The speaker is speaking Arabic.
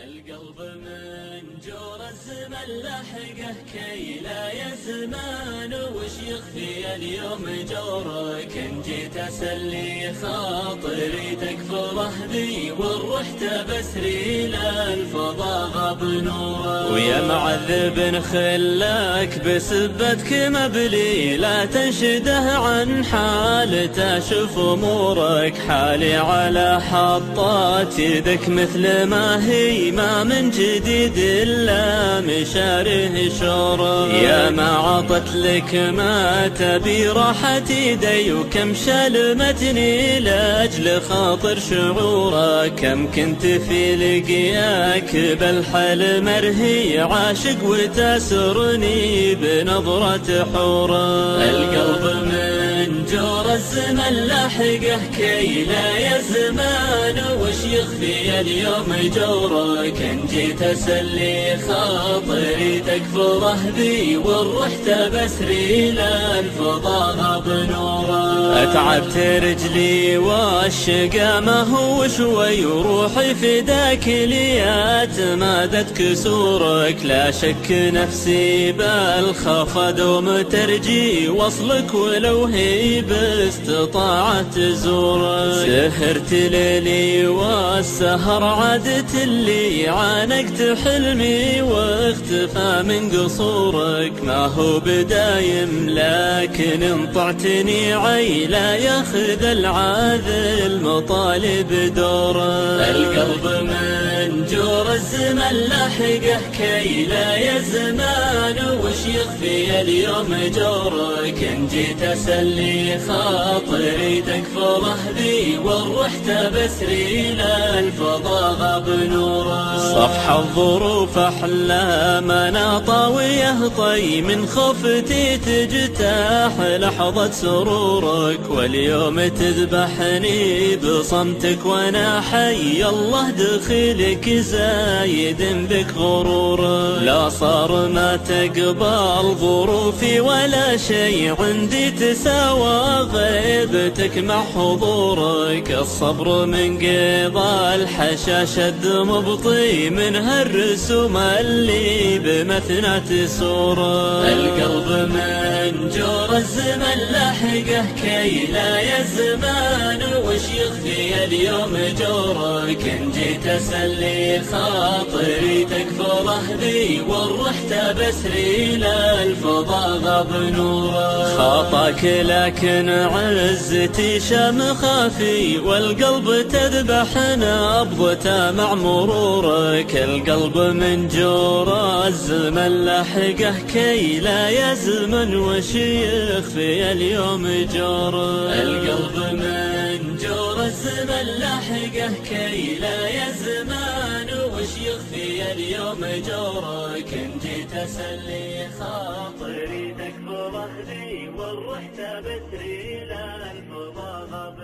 القلب من جور الزمن لحقه كي لا يزمان، وش يخفي اليوم جورك؟ ان جيت اسلي خاطري تكفره بي، والروح تبسري للفضاء بنوره. ويا معذب خلاك بسبتك مبلي، لا تنشده عن حالته، شوف امورك حالي على حطات يدك مثل ما هي، ما من جديد إلا مشاره شوره. يا ما عطت لك ما تبي راحت يدي، وكم شلمتني لأجل خاطر شعورك. كم كنت في لقياك بالحل مرهي، عاشق وتسرني بنظرة حوره. القلب من جور الزمن لحقه كي لا يزمان، وش يخفي اليوم جورك؟ ان جيت اسلي خاطري تكفره بي، والروح تبسري للفضاء بنوره. اتعبت رجلي والشقا ما هو شوي، وروحي فداك لي اتمادت كسورك. لا شك نفسي بالخفا دوم ترجي وصلك، ولو هي باستطاعت تزورك. سهرت ليلي والسهر عادت اللي، عانقت حلمي واختفى من قصورك. ما هو بدايم لكن انطعتني عيلا، ياخذ العاذل مطالب دوره. القلب من جور الزمن لحقه كي لا يزمان، وش يخفي اليوم جورك؟ ان جيت اسلي خاطري تكفره بي، والروح تبسري للفضاء بنوره. صفح الظروف احلامنا طاويه طي، من خفتي تجتاح لحظة سرورك. واليوم تذبحني بصمتك وانا حي، الله دخيلك زايد بك غرورك. لا صار ما تقبل ظروفي ولا شيء عندي تساوى غيبتك مع حضورك. الصبر من قضى الحشا شد مبطي، من هالرسوم اللي بمثنى تسوره. القلب من جور الزمن لحقه كي لا يزمان، وش يخفي اليوم جورك؟ ان جيت اسلي خاطري تكفره بي، والروح تبسري للفضاء بنوره. خاطاك لكن عزتي شمخافي، والقلب تذبح نبضته مع مرورك. القلب من جور الزمن لحقه كي لا يزمن، وش يخفي اليوم جورك؟ القلب من جور الزمن لحقه كي لا يزمان، وش يخفي اليوم جورك؟ ان جيت اسلي خاطري تكفره بي، والروح تبسري للفضاء